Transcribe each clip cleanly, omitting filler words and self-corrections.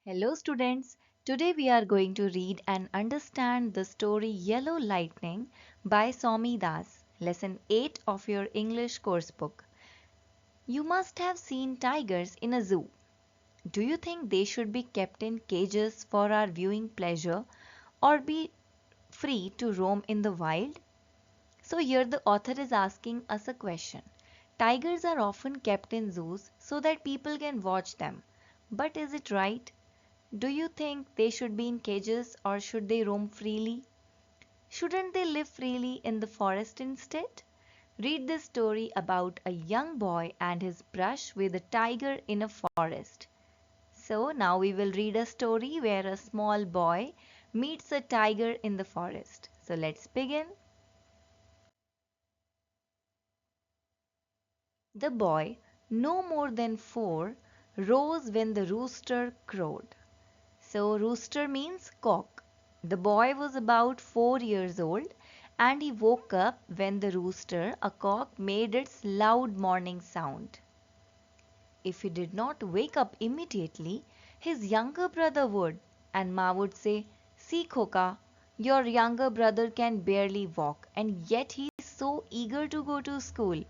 Hello, students. Today we are going to read and understand the story Yellow Lightning by Somi Das, Lesson 8 of your English course book. You must have seen tigers in a zoo. Do you think they should be kept in cages for our viewing pleasure or be free to roam in the wild? So, here the author is asking us a question. Tigers are often kept in zoos so that people can watch them. But is it right? Do you think they should be in cages or should they roam freely? Shouldn't they live freely in the forest instead? Read this story about a young boy and his brush with a tiger in a forest. So now we will read a story where a small boy meets a tiger in the forest. So let's begin. The boy, no more than 4, rose when the rooster crowed. So, rooster means cock. The boy was about 4 years old and he woke up when the rooster, a cock, made its loud morning sound. If he did not wake up immediately, his younger brother would, and Ma would say, "See, Khoka, your younger brother can barely walk, and yet he is so eager to go to school."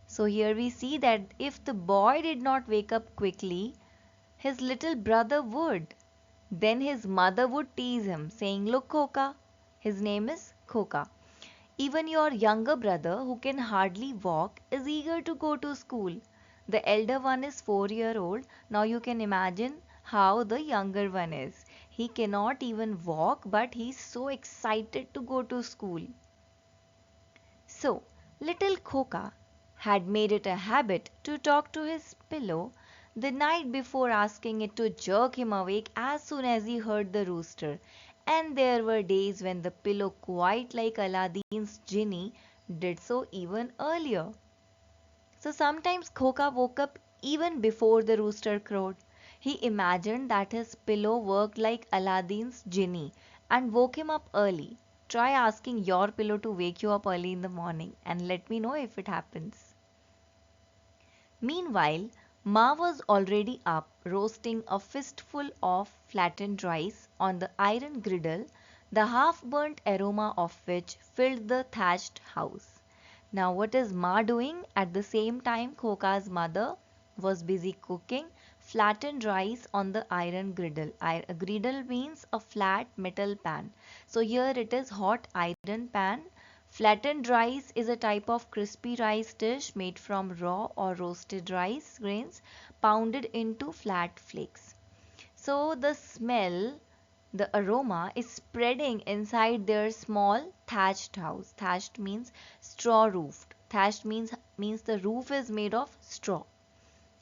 So, here we see that if the boy did not wake up quickly, his little brother would. Then his mother would tease him, saying, "Look, Khoka." His name is Khoka. "Even your younger brother, who can hardly walk, is eager to go to school. The elder one is 4 years old. Now you can imagine how the younger one is. He cannot even walk, but he is so excited to go to school." So, little Khoka had made it a habit to talk to his pillow the night before, asking it to jerk him awake as soon as he heard the rooster. And there were days when the pillow, quite like Aladdin's genie, did so even earlier. So sometimes Khoka woke up even before the rooster crowed. He imagined that his pillow worked like Aladdin's genie and woke him up early. Try asking your pillow to wake you up early in the morning and let me know if it happens. Meanwhile, Ma was already up roasting a fistful of flattened rice on the iron griddle, the half-burnt aroma of which filled the thatched house. Now what is Ma doing? At the same time, Khoka's mother was busy cooking flattened rice on the iron griddle. A griddle means a flat metal pan. So here it is hot iron pan. Flattened rice is a type of crispy rice dish made from raw or roasted rice grains pounded into flat flakes. So the smell, the aroma is spreading inside their small thatched house. Thatched means straw roofed. Thatched means the roof is made of straw.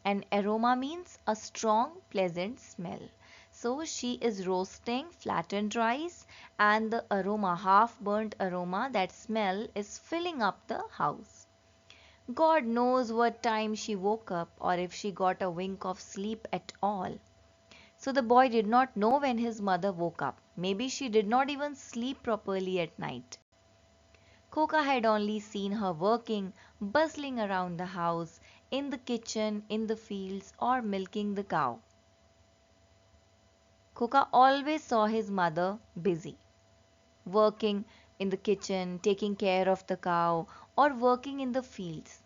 And aroma means a strong, pleasant smell. So she is roasting flattened rice, and the aroma, half burnt aroma, that smell is filling up the house. God knows what time she woke up or if she got a wink of sleep at all. So the boy did not know when his mother woke up. Maybe she did not even sleep properly at night. Khoka had only seen her working, bustling around the house, in the kitchen, in the fields, or milking the cow. Khoka always saw his mother busy, working in the kitchen, taking care of the cow, or working in the fields.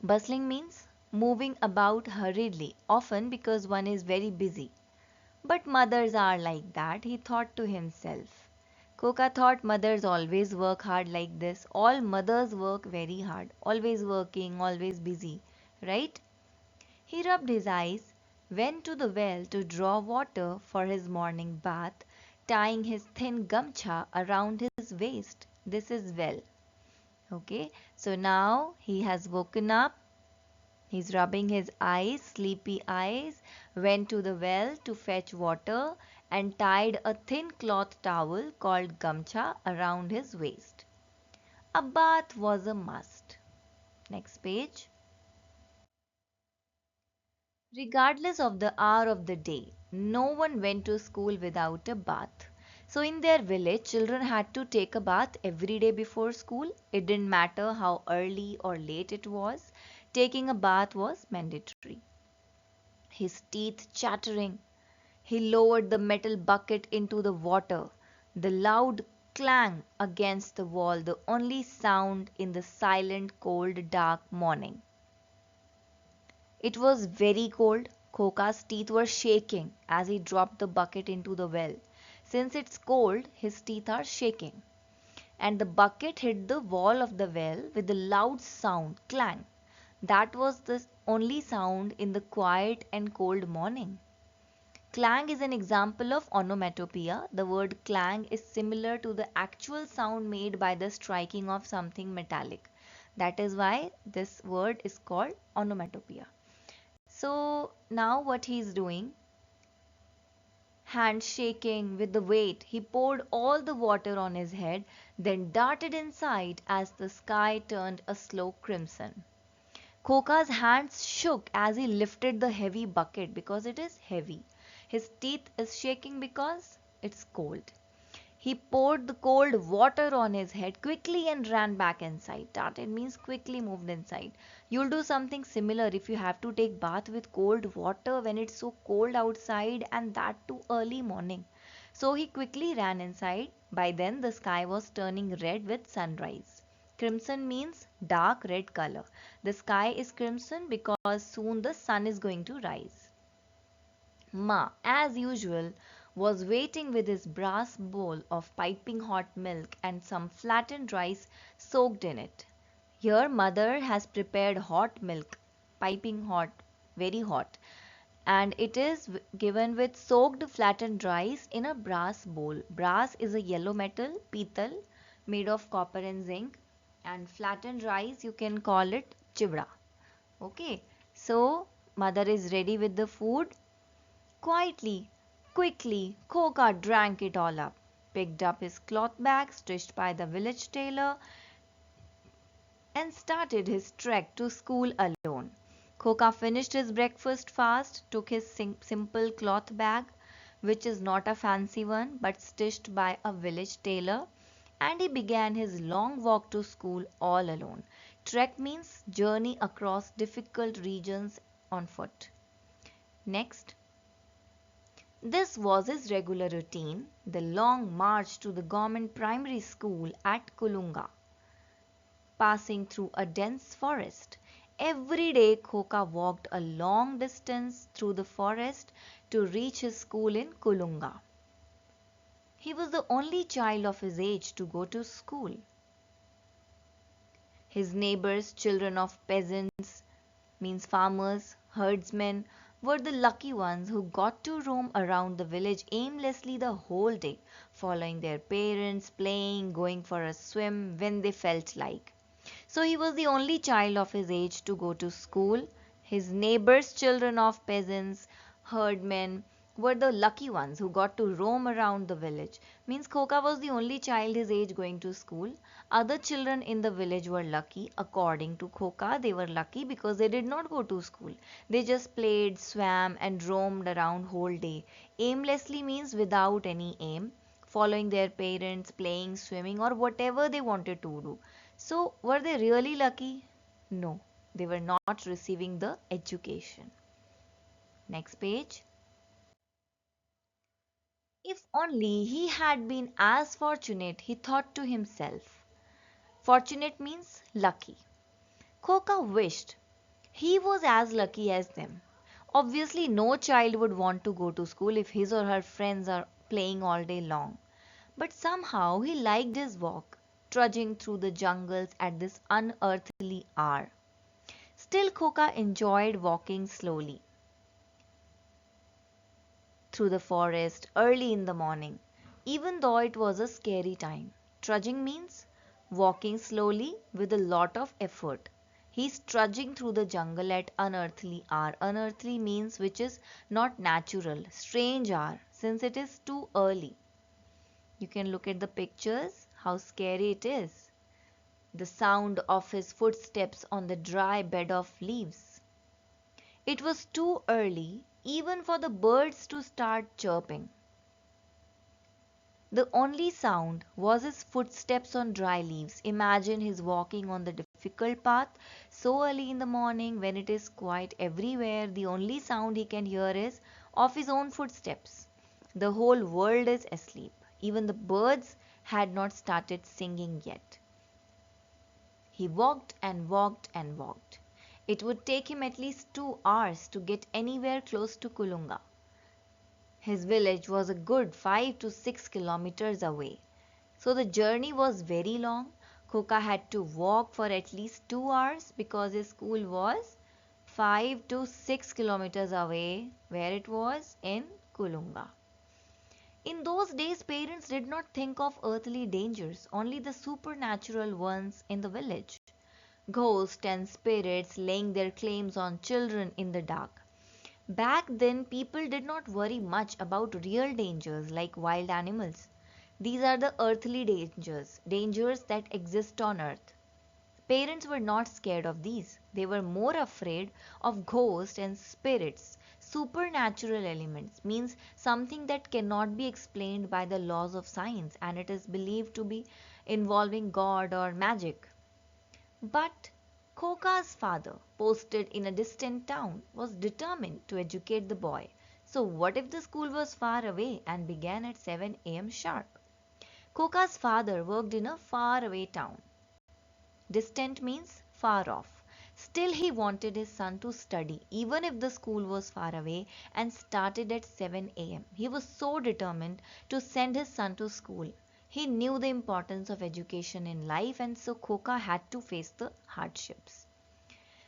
Bustling means moving about hurriedly, often because one is very busy. But mothers are like that, he thought to himself. Khoka thought mothers always work hard like this. All mothers work very hard, always working, always busy, right? He rubbed his eyes, went to the well to draw water for his morning bath, tying his thin gamcha around his waist. This is well. Okay, so now he has woken up. He's rubbing his eyes, sleepy eyes, went to the well to fetch water and tied a thin cloth towel called gamcha around his waist. A bath was a must. Next page. Regardless of the hour of the day, no one went to school without a bath. So in their village, children had to take a bath every day before school. It didn't matter how early or late it was. Taking a bath was mandatory. his teeth chattering. He lowered the metal bucket into the water. The loud clang against the wall, the only sound in the silent, cold, dark morning. It was very cold. Koka's teeth were shaking as he dropped the bucket into the well. Since it's cold, his teeth are shaking. And the bucket hit the wall of the well with a loud sound, clang. That was the only sound in the quiet and cold morning. Clang is an example of onomatopoeia. The word clang is similar to the actual sound made by the striking of something metallic. That is why this word is called onomatopoeia. So now what he is doing, hands shaking with the weight, he poured all the water on his head, then darted inside as the sky turned a slow crimson. Koka's hands shook as he lifted the heavy bucket because it is heavy. His teeth is shaking because it's cold. He poured the cold water on his head quickly and ran back inside. Darted means quickly moved inside. You'll do something similar if you have to take bath with cold water when it's so cold outside and that too early morning. So he quickly ran inside. By then the sky was turning red with sunrise. Crimson means dark red color. The sky is crimson because soon the sun is going to rise. Ma, as usual, was waiting with his brass bowl of piping hot milk and some flattened rice soaked in it. Here, mother has prepared hot milk, piping hot, very hot, and it is given with soaked flattened rice in a brass bowl. Brass is a yellow metal, pital, made of copper and zinc, and flattened rice you can call it chivda. Okay, so mother is ready with the food. Quietly, quickly, Koka drank it all up, picked up his cloth bag stitched by the village tailor, and started his trek to school alone. Koka finished his breakfast fast, took his simple cloth bag, which is not a fancy one but stitched by a village tailor, and he began his long walk to school all alone. Trek means journey across difficult regions on foot. Next, this was his regular routine, the long march to the government primary school at Kulunga, passing through a dense forest. Every day Khoka walked a long distance through the forest to reach his school in Kulunga. He was the only child of his age to go to school. His neighbors, children of peasants, means farmers, herdsmen, were the lucky ones who got to roam around the village aimlessly the whole day, following their parents, playing, going for a swim when they felt like. So he was the only child of his age to go to school. His neighbors, children of peasants, herdmen, were the lucky ones who got to roam around the village. Means Khoka was the only child his age going to school. Other children in the village were lucky. According to Khoka, they were lucky because they did not go to school. They just played, swam and roamed around whole day. Aimlessly means without any aim, following their parents, playing, swimming or whatever they wanted to do. So were they really lucky? No, they were not receiving the education. Next page. If only he had been as fortunate, he thought to himself. Fortunate means lucky. Khoka wished he was as lucky as them. Obviously, no child would want to go to school if his or her friends are playing all day long. But somehow he liked his walk, trudging through the jungles at this unearthly hour. Still, Khoka enjoyed walking slowly through the forest early in the morning, even though it was a scary time. Trudging means walking slowly with a lot of effort. He's trudging through the jungle at unearthly hour. Unearthly means which is not natural, strange hour, since it is too early. You can look at the pictures, how scary it is. The sound of his footsteps on the dry bed of leaves. It was too early even for the birds to start chirping. The only sound was his footsteps on dry leaves. Imagine his walking on the difficult path so early in the morning when it is quiet everywhere. The only sound he can hear is of his own footsteps. The whole world is asleep. Even the birds had not started singing yet. He walked and walked and walked. It would take him at least 2 hours to get anywhere close to Kulunga. His village was a good 5 to 6 kilometers away. So the journey was very long. Koka had to walk for at least 2 hours because his school was 5 to 6 kilometers away, where it was in Kulunga. In those days, parents did not think of earthly dangers, only the supernatural ones in the village. Ghosts and spirits laying their claims on children in the dark. Back then, people did not worry much about real dangers like wild animals. These are the earthly dangers, dangers that exist on earth. Parents were not scared of these. They were more afraid of ghosts and spirits. Supernatural elements means something that cannot be explained by the laws of science and it is believed to be involving God or magic. But Koka's father, posted in a distant town, was determined to educate the boy. So, what if the school was far away and began at 7 a.m. sharp? Koka's father worked in a faraway town. Distant means far off. Still, he wanted his son to study, even if the school was far away and started at 7 a.m. He was so determined to send his son to school. He knew the importance of education in life, and so Koka had to face the hardships.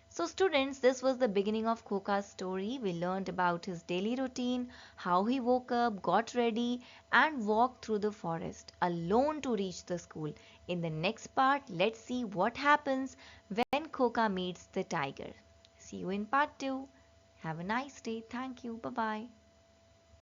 So, students, this was the beginning of Koka's story. We learned about his daily routine, how he woke up, got ready, and walked through the forest alone to reach the school. In the next part, let's see what happens when Koka meets the tiger. See you in part 2. Have a nice day. Thank you. Bye bye.